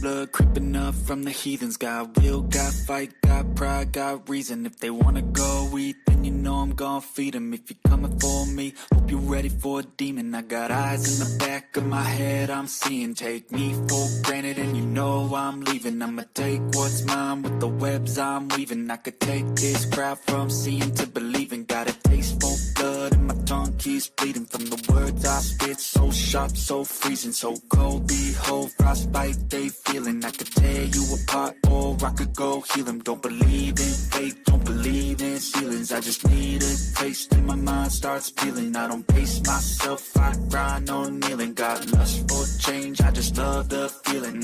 blood creeping up from the heathens. Got will, got fight, got pride, got reason. If they wanna go eat, then you know I'm gonna feed them. If you're coming for me, hope you're ready for a demon. I got eyes in the back of my head, I'm seeing. Take me for granted and you know I'm leaving. I'ma take what's mine with the webs I'm weaving. I could take this crowd from seeing to believing. Got a taste for blood and my tongue keeps bleeding. From the words I spit, so sharp, so freezing, so cold. Behold, frostbite they feeling. I could tear you apart or I could go heal them. Don't believe in fate, don't believe in ceilings. I just need a taste and my mind starts peeling. I don't pace myself, I grind on kneeling. Got lust for change, I just love the feeling.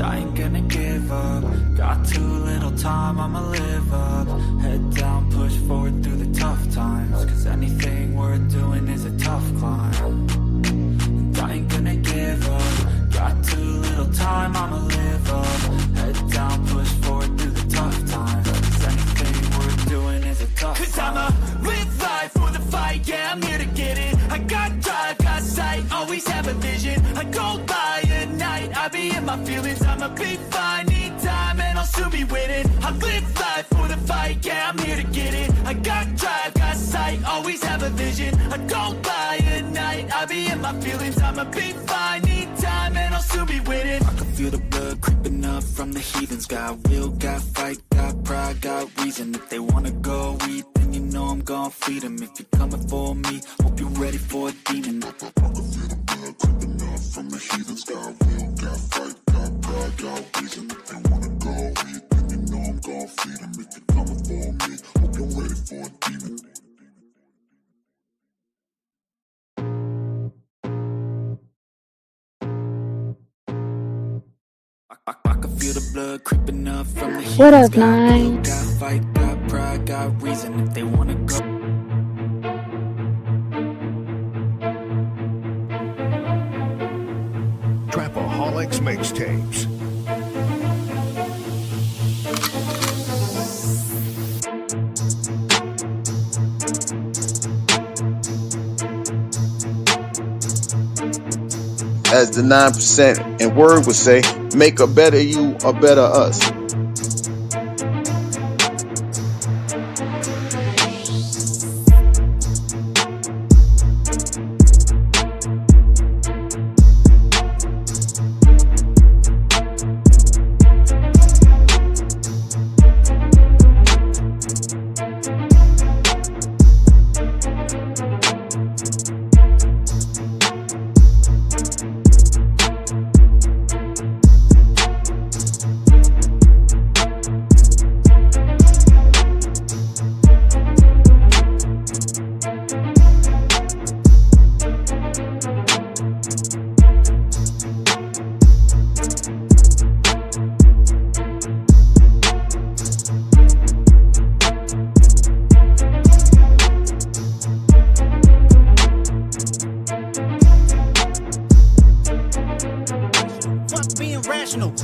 I ain't gonna give up. Got too little time, I'ma live up. Head down, push forward through the tough times. Cause anything worth doing is a tough climb. And I ain't gonna give up. Got too little time, I'ma live up. Head down, push forward through the tough times. Cause anything worth doing is a tough climb. Cause I'ma live life for the fight, yeah, I'm here to get it. I got drive, got sight, always have a vision. I go by at night, I be in my feelings. I'ma be fine, need time, and I'll soon be winning. I live life for the fight, yeah, I'm here to get it. I got drive, got sight, always have a vision. I go by at night, I be in my feelings. I'ma be fine, need time, and I'll soon be winning. I can feel the blood creeping up from the heathens. Got will, got fight, got pride, got reason. If they wanna go eat, then you know I'm gonna feed them. If you're coming for me, hope you're ready for a demon. I can feel the blood creeping up from the heathens. Got will, got fight, got pride, got reason. If they wanna go eat, then you know I'm gonna feed them. If you're coming for me, hope you're ready for a demon. I can feel the blood creeping up from the heathens. What up, Got will, Nine? got fight, got pride, got reason. If they wanna go. Trapaholics Mixtapes. As the 9% and Word would say, make a better you, a better us.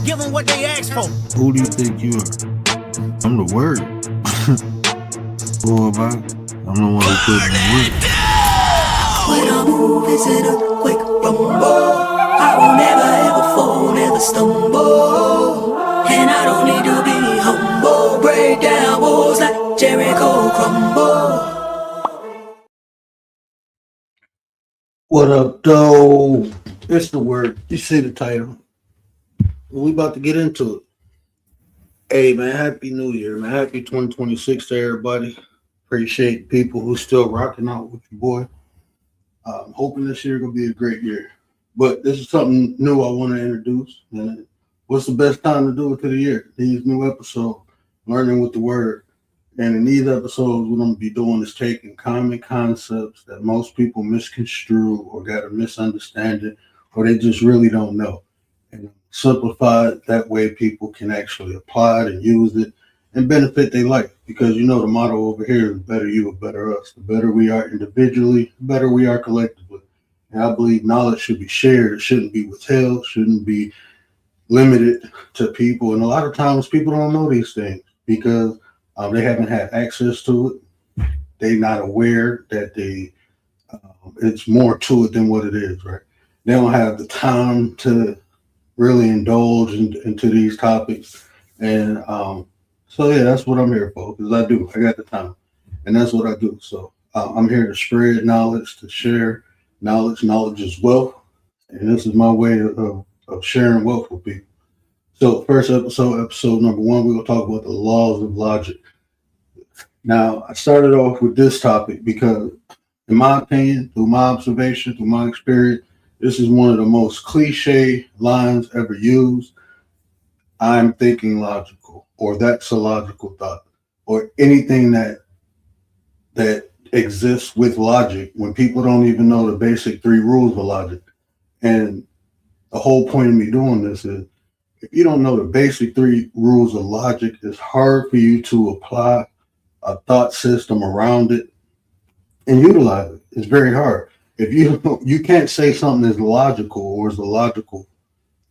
Give them what they asked for. Who do you think you are? I'm the Word. Boy, I'm the one who put in the work. When I move, is it a quick rumble? I will never ever fall, never stumble. And I don't need to be humble. Break down walls like Jericho crumble. What up, though? It's the Word. You see the title. We about to get into it. Hey, man, Happy New Year, man. Happy 2026 to everybody. Appreciate people who still rocking out with your boy. I'm hoping this year going to be a great year. But this is something new I want to introduce. And what's the best time to do it to the year? These new episodes, Learning with the Word. And in these episodes, what I'm going to be doing is taking common concepts that most people misconstrue or got a misunderstanding or they just really don't know. And simplify it that way people can actually apply it and use it and benefit their life. Because you know the motto over here is better you or better us. The better we are individually, the better we are collectively. And I believe knowledge should be shared. It shouldn't be withheld, shouldn't be limited to people. And a lot of times people don't know these things because they haven't had access to it. They're not aware that it's more to it than what it is, right? They don't have the time to really indulge into these topics. And so yeah, that's what I'm here for, because I got the time, and that's what I do. So I'm here to spread knowledge, to share knowledge. Knowledge is wealth, and this is my way of sharing wealth with people. So first episode number one, we're gonna talk about the laws of logic. Now, I started off with this topic because, in my opinion, through my observation, through my experience, this is one of the most cliche lines ever used. I'm thinking logical, or that's a logical thought, or anything that exists with logic when people don't even know the basic three rules of logic. And the whole point of me doing this is, if you don't know the basic three rules of logic, it's hard for you to apply a thought system around it and utilize it. It's very hard. If you can't say something is logical or is a logical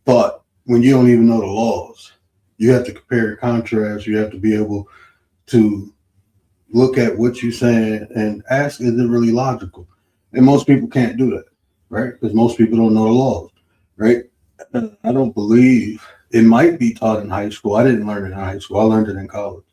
thought when you don't even know the laws. You have to compare and contrast. You have to be able to look at what you're saying and ask, is it really logical? And most people can't do that, right? Because most people don't know the laws, right? I don't believe it might be taught in high school. I didn't learn it in high school. I learned it in college.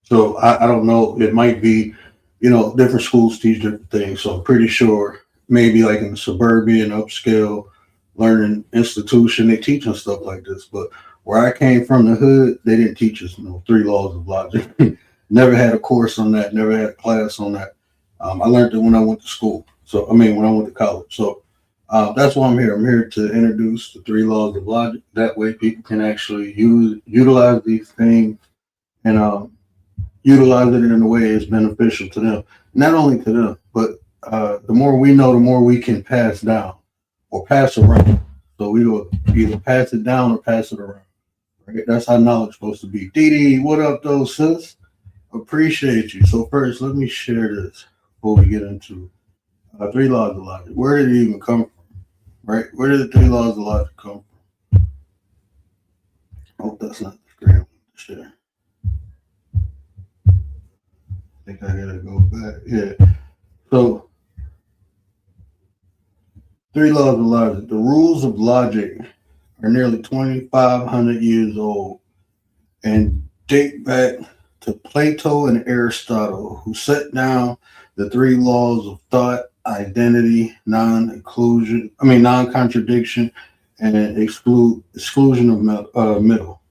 So I don't know. It might be, different schools teach different things. So I'm pretty sure maybe like in the suburban upscale learning institution, they teach us stuff like this. But where I came from, the hood, they didn't teach us, three laws of logic. Never had a course on that. Never had a class on that. I learned it when I went to school. When I went to college. So that's why I'm here. I'm here to introduce the three laws of logic. That way people can actually utilize these things and utilize it in a way that's beneficial to them. Not only to them, but the more we know, the more we can pass down or pass around. So we will either pass it down or pass it around. Right? That's how knowledge is supposed to be. Dee Dee, what up, though, sis? Appreciate you. So first, let me share this before we get into three laws of logic. Where did it even come from? Right? Where did the three laws of logic come from? I hope that's not the screen. Share. I think I gotta go back. Yeah. So, three laws of logic. The rules of logic are nearly 2,500 years old and date back to Plato and Aristotle, who set down the three laws of thought, identity, non-contradiction, and exclusion of middle.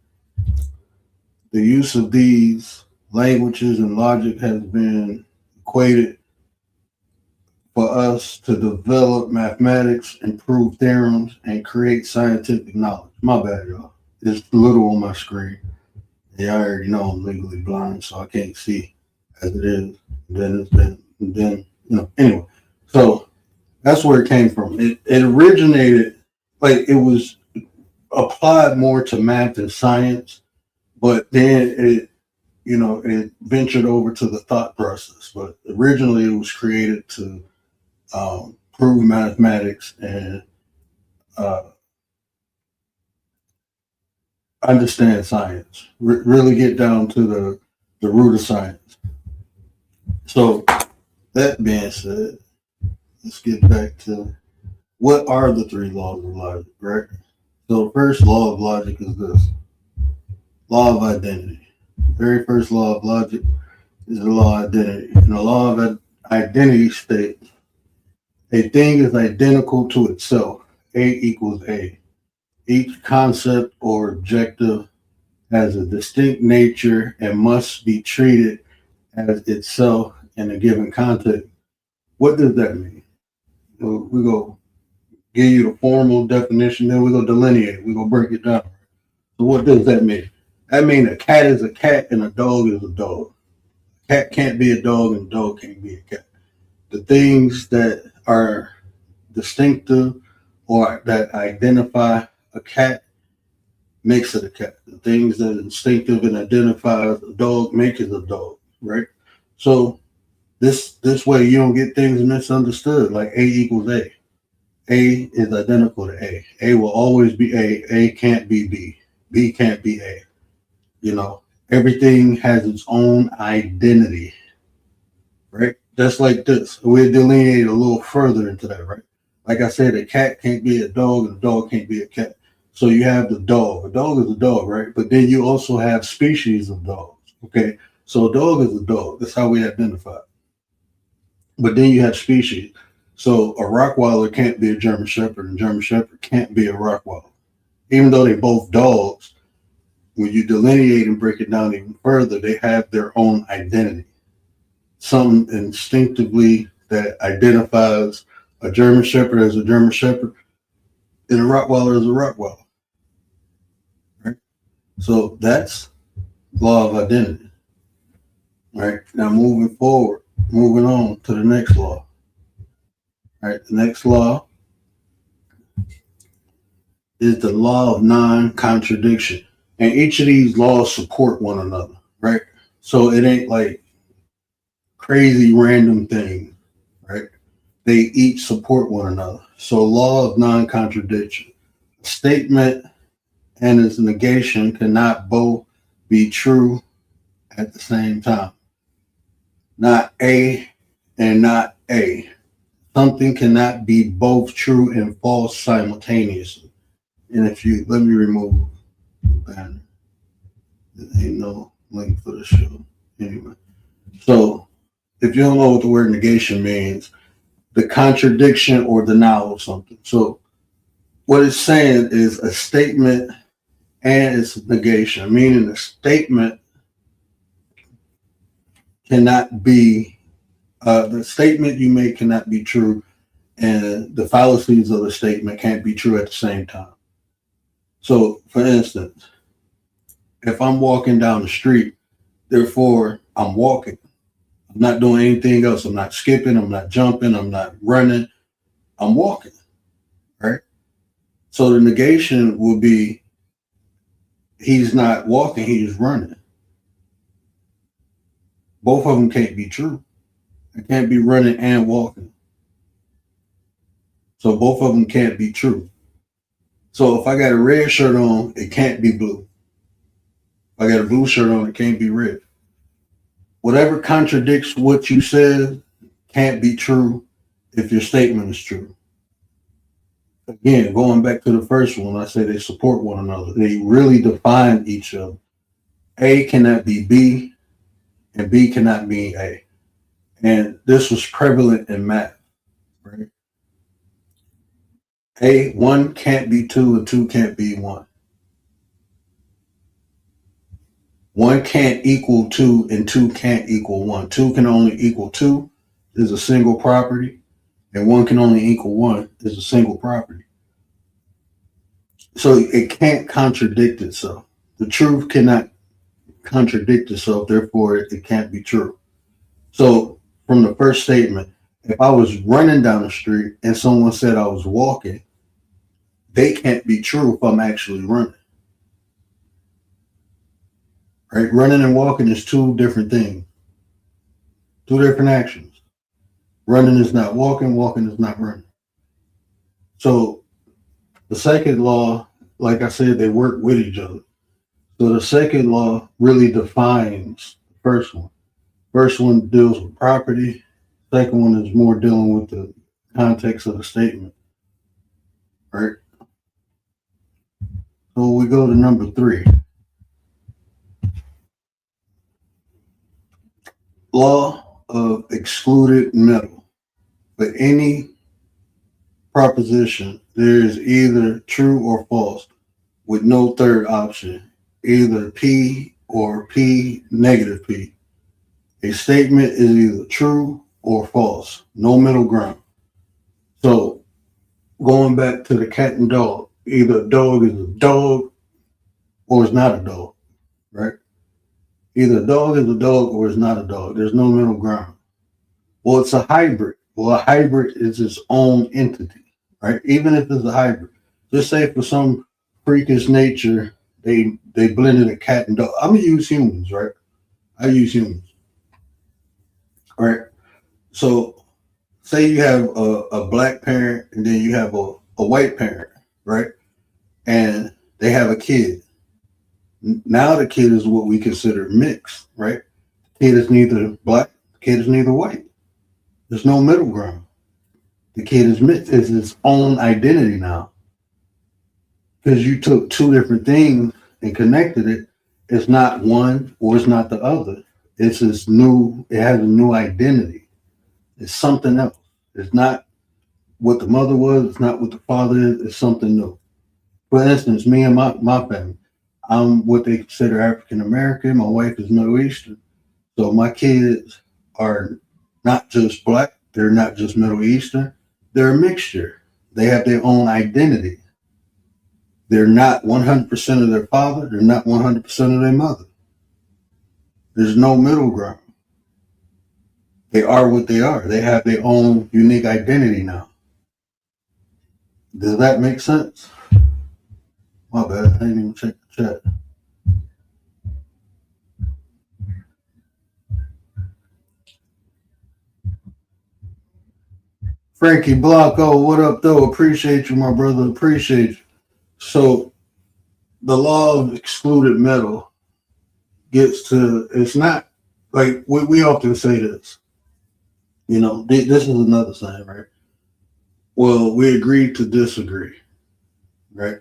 The use of these languages and logic has been equated for us to develop mathematics, improve theorems, and create scientific knowledge. My bad, y'all. It's little on my screen. Yeah, I already know I'm legally blind, so I can't see as it is. Anyway. So that's where it came from. It originated, like it was applied more to math and science, but then it ventured over to the thought process. But originally it was created to prove mathematics and understand science, really get down to the root of science. So that being said, let's get back to what are the three laws of logic, right? So the first law of logic is this: law of identity. The very first law of logic is the law of identity. And the law of identity states a thing is identical to itself. A equals A. Each concept or objective has a distinct nature and must be treated as itself in a given context. What does that mean? We go give you the formal definition, then we go delineate. We go break it down. So what does that mean? That means a cat is a cat and a dog is a dog. A cat can't be a dog and a dog can't be a cat. The things that are distinctive or that identify a cat makes it a cat. The things that are distinctive and identify a dog make it a dog, right? So this way you don't get things misunderstood, like A equals A. A is identical to A. A will always be A. A can't be B. B can't be A. Everything has its own identity, right? Just like this. We'll delineate a little further into that, right? Like I said, a cat can't be a dog and a dog can't be a cat. So you have the dog. A dog is a dog, right? But then you also have species of dogs. Okay. So a dog is a dog. That's how we identify it. But then you have species. So a Rottweiler can't be a German Shepherd, and German Shepherd can't be a Rottweiler. Even though they're both dogs, when you delineate and break it down even further, they have their own identity. Something instinctively that identifies a German Shepherd as a German Shepherd and a Rottweiler as a Rottweiler. Right? So that's law of identity. Right? Now moving on to the next law. Right? The next law is the law of non-contradiction. And each of these laws support one another, right? So it ain't like crazy random things, right? They each support one another. So law of non-contradiction. A statement and its negation cannot both be true at the same time. Not A and not A. Something cannot be both true and false simultaneously. And if you let me remove the banner. There ain't no link for the show. Anyway. So if you don't know what the word negation means, the contradiction or denial of something. So what it's saying is a statement and its negation, meaning a statement cannot be, the statement you make cannot be true, and the fallacies of the statement can't be true at the same time. So, for instance, if I'm walking down the street, therefore I'm walking. I'm not doing anything else. I'm not skipping. I'm not jumping. I'm not running. I'm walking, right? So the negation would be he's not walking, he's running. Both of them can't be true. It can't be running and walking. So both of them can't be true. So if I got a red shirt on, it can't be blue. If I got a blue shirt on, it can't be red. Whatever contradicts what you said can't be true if your statement is true. Again, going back to the first one, I say they support one another. They really define each other. A cannot be B, and B cannot be A. And this was prevalent in math, right? A, 1 can't be 2, and 2 can't be 1. 1 can't equal 2, and 2 can't equal 1. 2 can only equal 2 is a single property, and 1 can only equal 1 is a single property. So it can't contradict itself. The truth cannot contradict itself, therefore it can't be true. So from the first statement, if I was running down the street and someone said I was walking, they can't be true if I'm actually running. Right? Running and walking is two different things, two different actions. Running is not walking, walking is not running. So the second law, like I said, they work with each other. So the second law really defines the first one. First one deals with property. Second one is more dealing with the context of the statement. Right? So we go to number 3. Law of excluded metal. For any proposition, there is either true or false with no third option, either P or P negative P. A statement is either true or false, no middle ground. So going back to the cat and dog, either a dog is a dog or it's not a dog, right? Either a dog is a dog or it's not a dog. There's no middle ground. Well, it's a hybrid. Well, a hybrid is its own entity, right? Even if it's a hybrid. Just say for some freakish nature, they blended a cat and dog. I'm going to use humans, right? I use humans. All right. So say you have a black parent and then you have a white parent, right? And they have a kid. Now the kid is what we consider mixed, right? The kid is neither black, the kid is neither white. There's no middle ground. The kid is his own identity now. Because you took two different things and connected it. It's not one or it's not the other. It's this new, it has a new identity. It's something else. It's not what the mother was, it's not what the father is, it's something new. For instance, me and my family, I'm what they consider African American, my wife is Middle Eastern. So my kids are not just black, they're not just Middle Eastern, they're a mixture. They have their own identity. They're not 100% of their father, they're not 100% of their mother. There's no middle ground. They are what they are. They have their own unique identity now. Does that make sense? My bad, I didn't even check the chat. Frankie Blanco, what up though? Appreciate you, my brother. Appreciate you. So the law of excluded metal gets to, it's not like we often say this. You know, this is another sign, right? Well, we agreed to disagree, right?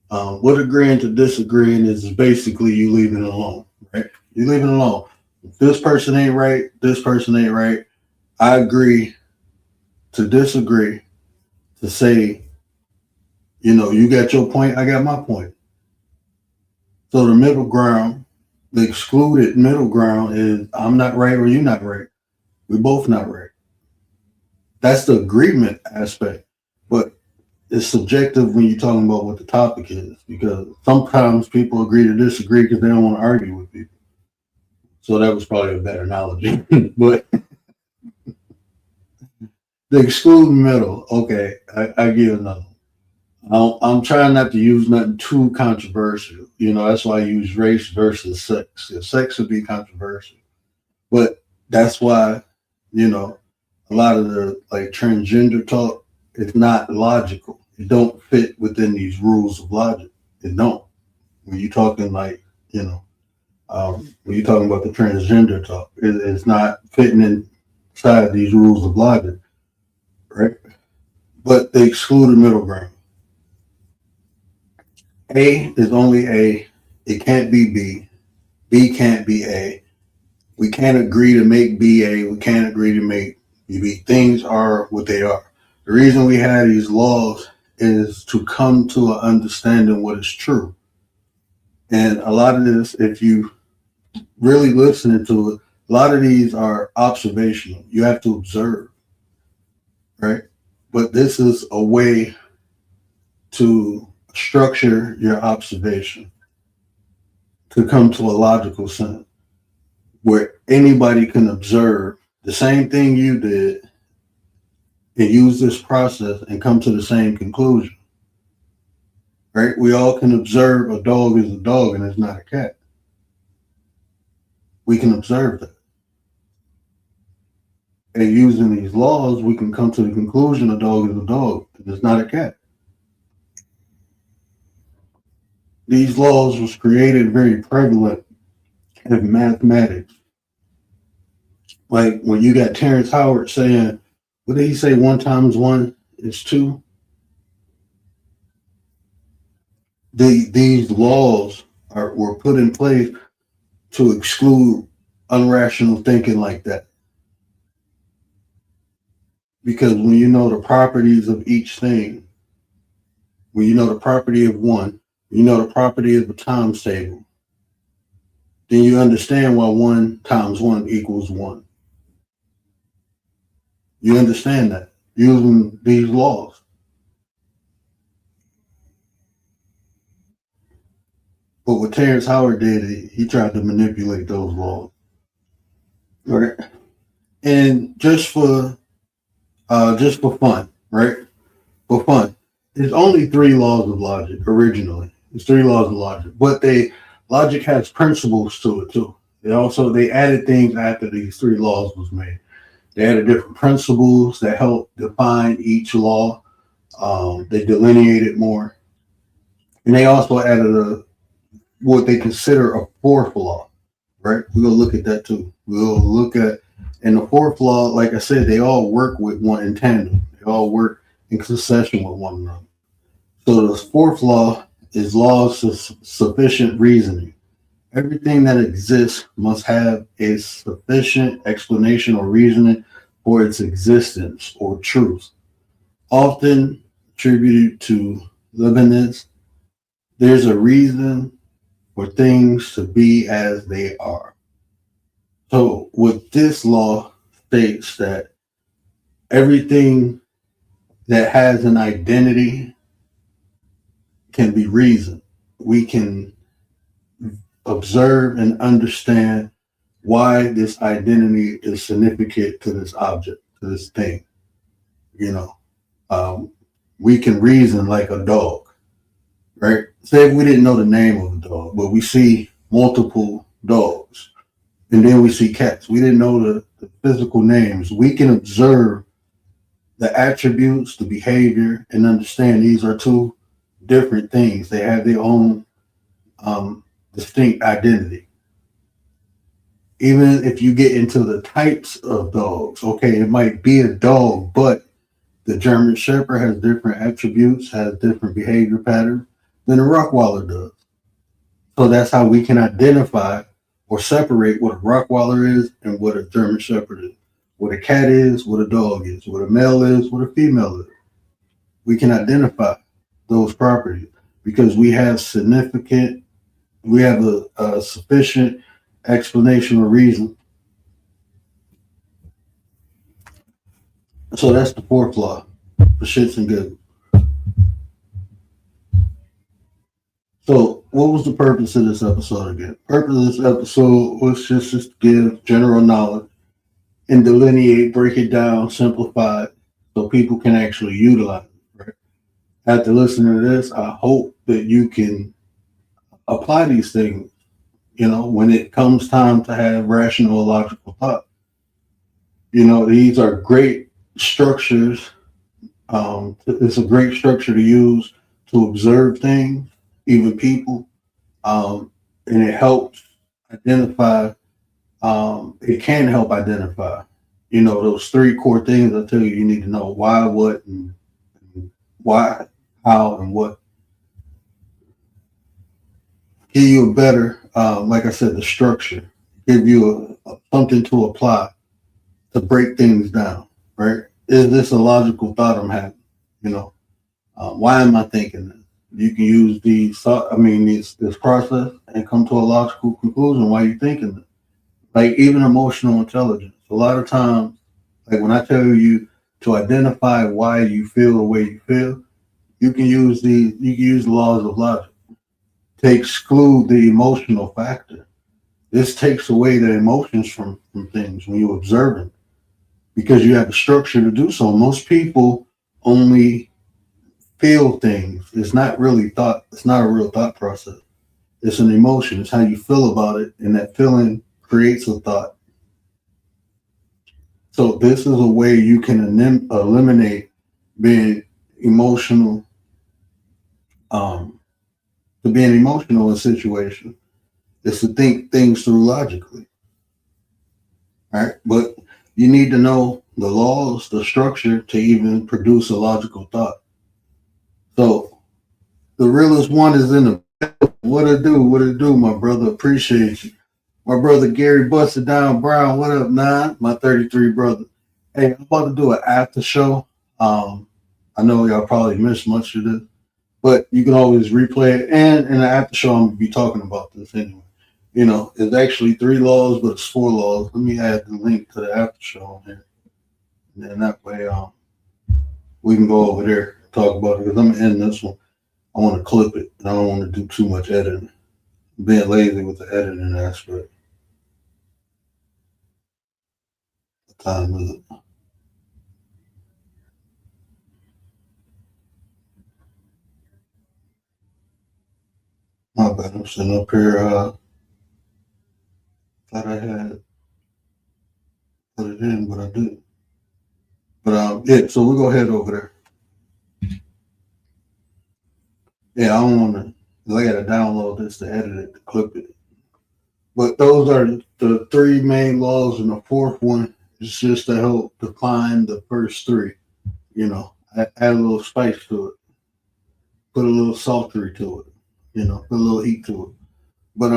What agreeing to disagreeing is basically you leaving it alone, right? You leaving it alone. If this person ain't right, this person ain't right. I agree to disagree, to say, you know, you got your point, I got my point. So the middle ground, the excluded middle ground is I'm not right or you're not right. We're both not right. That's the agreement aspect. But it's subjective when you're talking about what the topic is, because sometimes people agree to disagree because they don't want to argue with people. So that was probably a better analogy. But the excluded middle, okay, I give another. I'm trying not to use nothing too controversial. You know, that's why I use race versus sex. Sex would be controversial. But that's why, you know, a lot of the like transgender talk, it's not logical. It don't fit within these rules of logic. It don't. When you're talking like, you know, when you're talking about the transgender talk, it's not fitting inside these rules of logic, right? But they exclude the middle ground. A is only A. It can't be B. B can't be A. We can't agree to make B A. We can't agree to make B B. Things are what they are. The reason we have these laws is to come to an understanding what is true. And a lot of this, if you really listening to it, a lot of these are observational. You have to observe, right? But this is a way to structure your observation to come to a logical sense where anybody can observe the same thing you did and use this process and come to the same conclusion, right? We all can observe a dog is a dog and it's not a cat. We can observe that. And using these laws, we can come to the conclusion a dog is a dog and it's not a cat. These laws was created very prevalent in mathematics. Like when you got Terrence Howard saying, what did he say? 1 times 1 is 2. These laws were put in place to exclude unrational thinking like that. Because when you know the properties of each thing, when you know the property of one, you know the property of a times table, then you understand why 1 times 1 equals 1. You understand that using these laws. But what Terrence Howard did, he tried to manipulate those laws. Right. And just for fun, right? For fun. There's only 3 laws of logic originally. There's 3 laws of logic. But logic has principles to it too. They added things after these 3 laws was made. They added different principles that help define each law. They delineated more. And they also added what they consider a 4th law, right? We're going to look at that too. We'll look at, in the 4th law, like I said, they all work with one in tandem. They all work in succession with one another. So the fourth law is law of sufficient reasoning. Everything that exists must have a sufficient explanation or reasoning for its existence or truth. Often attributed to Leibniz, there's a reason for things to be as they are. So, with this law states that everything that has an identity can be reasoned. We can observe and understand why this identity is significant to this object, to this thing. You know, we can reason like a dog, right? Say if we didn't know the name of a dog, but we see multiple dogs, and then we see cats. We didn't know the physical names. We can observe the attributes, the behavior, and understand these are two different things. They have their own distinct identity. Even if you get into the types of dogs, okay, it might be a dog, but the German Shepherd has different attributes, has different behavior patterns than a Rottweiler does. So that's how we can identify or separate what a Rottweiler is and what a German Shepherd is. What a cat is, what a dog is, what a male is, what a female is. We can identify those properties because we have a sufficient explanation or reason. So that's the fourth law for shits and giggles. So what was the purpose of this episode again? Purpose of this episode was just to give general knowledge and delineate, break it down, simplify it so people can actually utilize it. Right? After listening to this, I hope that you can apply these things, when it comes time to have rational, logical thought. These are great structures. It's a great structure to use to observe things, even people, and it helps identify. It can help identify, those three core things I tell you need to know: why, what, and why, how, and what. Give you a better, like I said, the structure. Give you something to apply to break things down. Right? Is this a logical thought I'm having? Why am I thinking this? You can use this process and come to a logical conclusion why you're thinking this. Like even emotional intelligence. A lot of times, like when I tell you to identify why you feel the way you feel, you can use the laws of logic to exclude the emotional factor. This takes away the emotions from things when you observe them because you have the structure to do so. Most people only feel things. It's not really thought. It's not a real thought process. It's an emotion. It's how you feel about it, and that feeling creates a thought. So this is a way you can eliminate being emotional, to being emotional in a situation. Is to think things through logically. All right, but you need to know the laws, the structure to even produce a logical thought. So the realest one is in the what it do, my brother. Appreciate you. My brother Gary Busted Down Brown. What up, 9? My 33 brother. Hey, I'm about to do an after show. I know y'all probably missed much of this, but you can always replay it. And in the after show, I'm gonna be talking about this anyway. It's actually 3 laws, but it's 4 laws. Let me add the link to the after show on here. And then that way we can go over there and talk about it because I'm gonna end this one. I want to clip it, and I don't want to do too much editing. I'm being lazy with the editing aspect. What time is it? My bad. I'm sitting up here. Thought I had put it in, but I didn't. But yeah. So we'll go ahead over there. Yeah, I don't want to. I got to download this to edit it, to clip it. But those are the 3 main laws, and the 4th one is just to help define the first 3. You know, add a little spice to it, put a little sultry to it. You know, put a little heat to it. But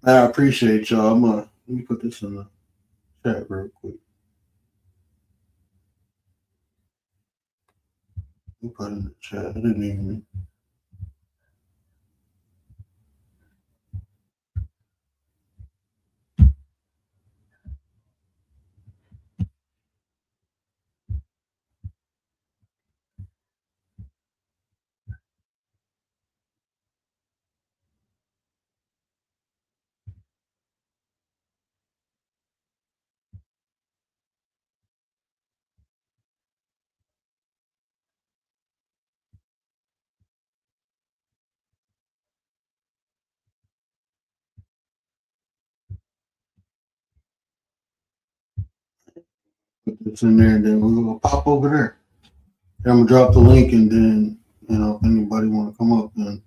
I appreciate y'all. Let me put this in the chat real quick. Let me put it in the chat. I didn't even. Put this in there, and then we're gonna pop over there. I'm gonna drop the link, and then if anybody want to come up and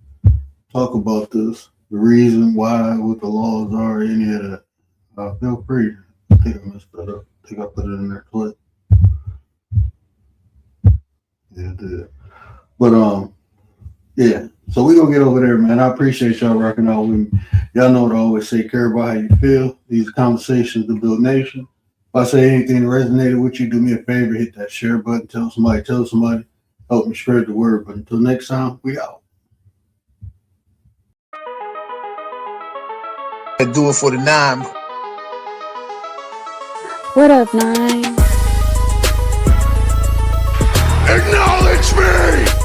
talk about this, the reason why, what the laws are, any of that, feel free. I think I messed that up. I think I put it in there clip. Yeah, I did. But yeah. So we gonna get over there, man. I appreciate y'all rocking out with me. Y'all know what I always say: care about how you feel. These conversations to build nation. If I say anything that resonated with you, do me a favor, hit that share button, tell somebody, help me spread the word. But until next time, we out. And do it for the 9. What up, 9? Acknowledge me!